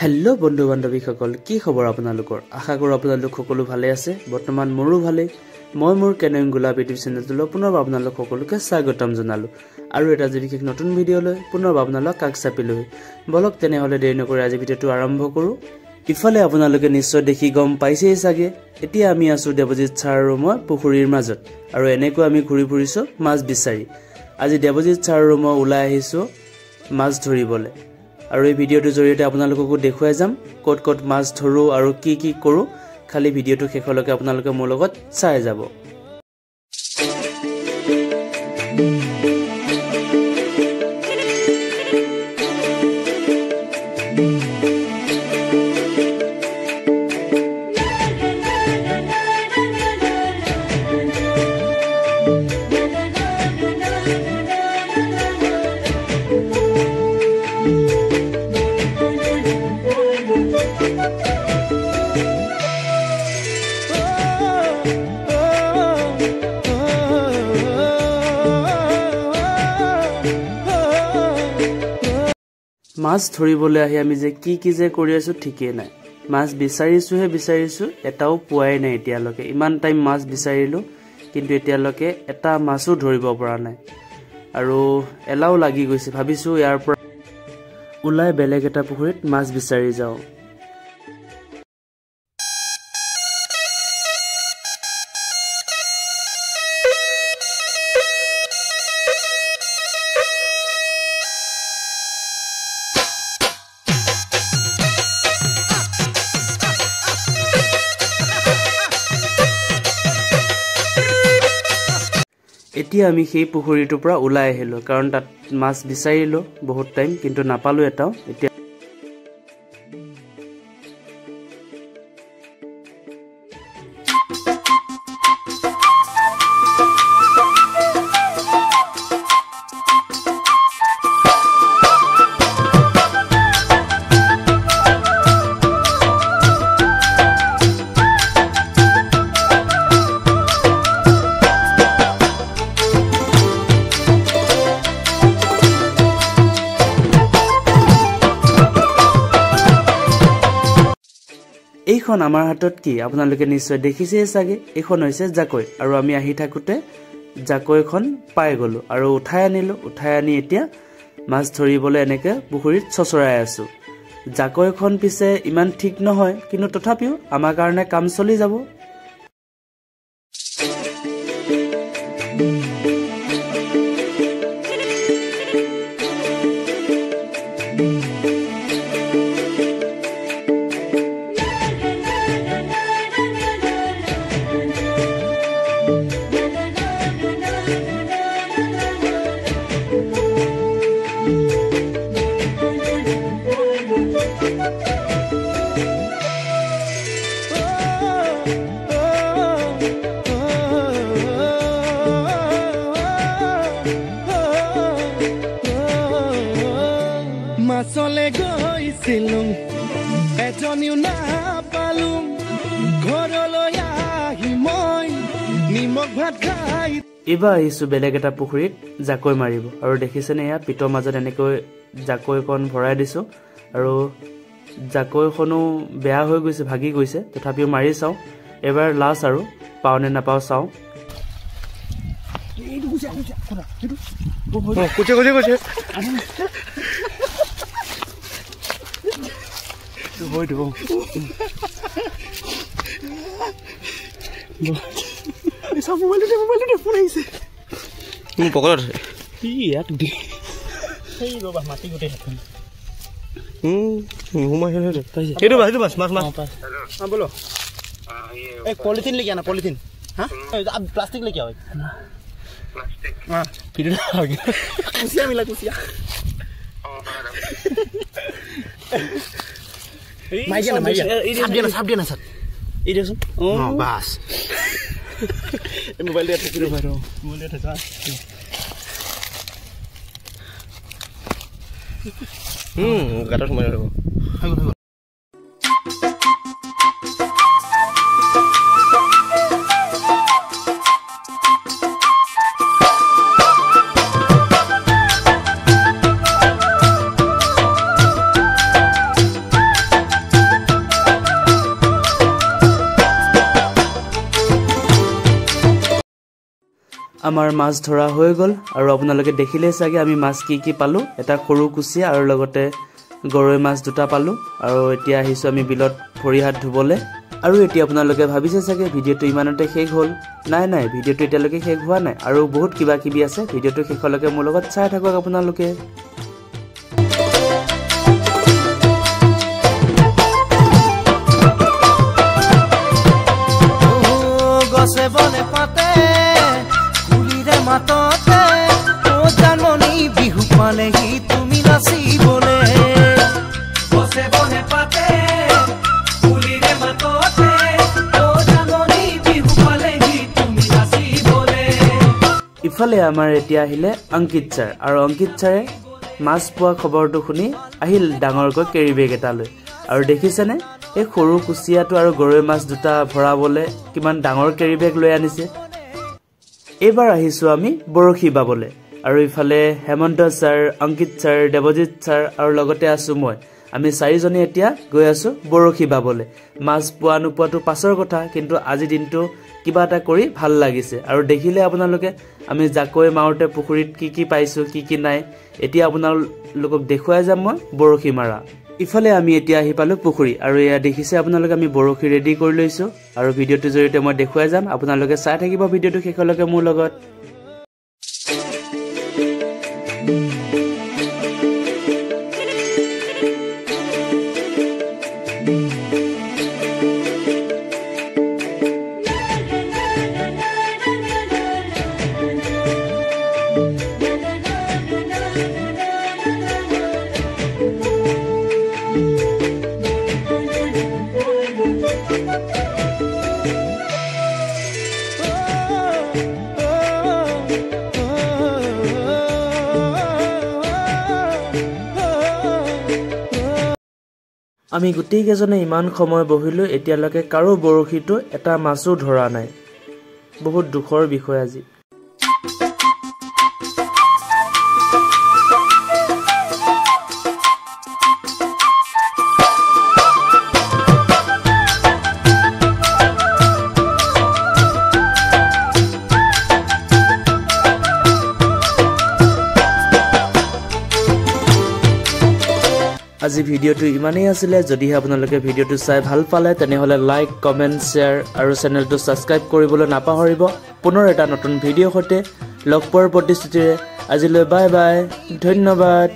hello बंधु बान्धवीসকল কি খবৰ আপোনালোকৰ আশা কৰো আপোনালোক সকলো ভালে আছে বৰ্তমান মোৰো ভালে মই মোৰ কেনন গোলাপ ইউটিউব চেনেললৈ পুনৰ আপোনালোক সকলোকে স্বাগতম জনালো আৰু এটা বিশেষ নতুন ভিডিও লৈ পুনৰ আপোনালোক কাষ চাপিলো বলক তেনেহলে দেৰি নকৰি আজি ভিডিওটো আৰম্ভ কৰো ইফালে আপোনালোকে নিশ্চয় দেখি গম পাইছেই সাগে এতিয়া আমি আছো দেৱজিৎ ছাৰ ৰুমৰ পুখুৰীৰ মাজত আৰু এনেকৈ আমি ঘূৰি ফুৰিছো মাছ বিচাৰি আজি দেৱজিৎ ছাৰ ৰুমৰ ওলাই আহিছো মাছ ধৰিবলৈ আৰু এই ভিডিওটোৰ জৰিয়তে আপোনালোককো দেখুৱাই যাম কত কত মাছ ধৰো আৰু কি কৰো খালি ভিডিওটো শেষলৈকে আপোনালোকে মোৰ লগত চাই যাব মাছ ধৰিবলৈ আহি আমি যে কি যে কৰি আছো ঠিকই নাই মাছ বিচাৰিছো এটাও পোৱাই নাই এতিয়ালৈকে ইমান টাইম মাছ বিচাৰিলো কিন্তু এতিয়ালৈকে এটা মাছও ধৰিব পৰা নাই আৰু এলাও লাগি গৈছে ভাবিছো ইয়াৰ পৰা উলাই বেলেগ এটা পুখুৰীত মাছ বিচাৰি যাও এতিয়া আমি সেই পুখুৰীটোৰ পৰা ওলাই আহিলো কাৰণ তাত মাছ বিচাৰিলো বহুত টাইম কিন্তু নাপালো এটাও এতিয়া এইখন আমাৰ হাতত কি আপোনালোকে নিশ্চয় দেখিছেই সাগে এইখন হৈছে জাকৈ আৰু আমি আহি থাকোতে জাকৈখন পাই গলো আৰু উঠাই আনি এতিয়া মাছ ধৰিবলৈ এনেকে পুখুৰীত চচৰাই আছো জাকৈখন পিছে ইমান ঠিক নহয় কিন্তু তথাপিও আমাৰ কাৰণে কাম চলি যাব মাছলে গৈছিলুং এজনীও নাপালুং ঘৰলৈ আহি মই নিমখ ভাত খাই এবাৰ আহিছো বেলেগ এটা পুখুৰীত জাকৈ মাৰিব আৰু দেখিছেনে এয়া পিতৰ মাজত এনেকৈ জাকৈখন ভৰাই দিছো আৰু জাকৈখনো বেয়া হৈ গৈছে ভাগি গৈছে তথাপিও মাৰি চাও এবাৰ লাষ্ট আৰু পাওনে নাপাও চাও কুচে হৈ দিব মোবাইলটো ফোন আহিছে মোৰ পকেটত আছে সেই ৰবা মাটি গোটেই এখন সেইটো মাছ बोलो एक पॉलिथीन लेके आना पॉलिथीन हाँ अब प्लास्टिक लेके आओ हाँ फिर कुसिया मिला कुसिया साफ देना सर ये देखो बस मोबाइल दे फिर भरो मोबाइल दे था গাটা সময় হব আমাৰ মাছ ধৰা হৈ গ'ল আৰু আপোনালোকে দেখিলে চাগে আমি মাছ কি পালো এটা সৰু কুচিয়া আৰু লগতে গৰৈ মাছ দুটা পালো আৰু এতিয়া আহিছো আমি বিলত ভৰি হাত ধুবলে আৰু এতিয়া আপোনালোকে ভাবিছে চাগে ভিডিওটো ইমানতে শেষ হ'ল নাই ভিডিওটো এতিয়ালৈকে শেষ হোৱা নাই আৰু বহুত কিবা কিবি আছে ভিডিওটো শেষলৈকে মোৰ লগত চাই থাকক আপোনালোকে গছে বনে পাতে কুলিৰে মাততে ও জাননী বিহু পালেহি তুমি নাচিবলে গছে বনে পাতে কুলিৰে মাততে ও জাননী বিহু পালেহি তুমি নাচিবলে ইফালে আমাৰ এতিয়া আহিলে অংকিত ছাৰ আৰু অংকিত ছাৰে মাছ পোৱা খবৰটো শুনি আহিল ডাঙৰকৈ কেৰি বেগ এটা লৈ আৰু দেখিছেনে এই সৰু কুচিয়াটো আৰু গৰৈ মাছ দুটা ভৰাবলে কিমান ডাঙৰ কেৰি বেগ লৈ আনিছে এবাৰ আহিছো আমি বৰশী বাবলে আৰু ইফালে হেমন্ত ছাৰ অংকিত ছাৰ দেৱজিৎ ছাৰ আৰু লগতে আছো মই আমি চাৰিজনে এতিয়া গৈ আছো বৰশী বাবলে মাছ পোৱা নোপোৱাটো পাছৰ কথা কিন্তু আজি দিনটো কিবা এটা কৰি ভাল লাগিছে আৰু দেখিলে আপোনালোকে আমি জাকৈ মাৰতে পুখুৰীত কি পাইছো কি নাই এতিয়া আপোনালোকক দেখুৱাই যাম মই বৰশী মাৰা ইফালে আমি এতিয়া আহি পালো পুখুৰী আৰু এয়া দেখিছে আপোনালোকে আমি বৰশী ৰেডি কৰি লৈছো আৰু ভিডিওটো জৰিয়তে মই দেখুৱাই যাম আপোনালোকে চাই থাকিব ভিডিওটো শেষলৈকে মোৰ লগত আমি গোটেই কেজনে ইমান সময় বহিলো এতিয়ালৈকে কাৰো বৰশীটো এটা মাছো ধৰা নাই বহুত দুখৰ বিষয় আজি আজি ভিডিওটো ইমানেই আছিল যদি আপোনালোকে ভিডিওটো চাই ভাল পালে তেনেহলে লাইক কমেন্ট শেয়াৰ আৰু চেনেলটো সাবস্ক্ৰাইব কৰিবলৈ নাপাহৰিব পুনৰ এটা নতুন ভিডিও সৈতে লগ পোৱাৰ প্ৰতিশ্ৰুতিৰে আজিলৈ বাই বাই ধন্যবাদ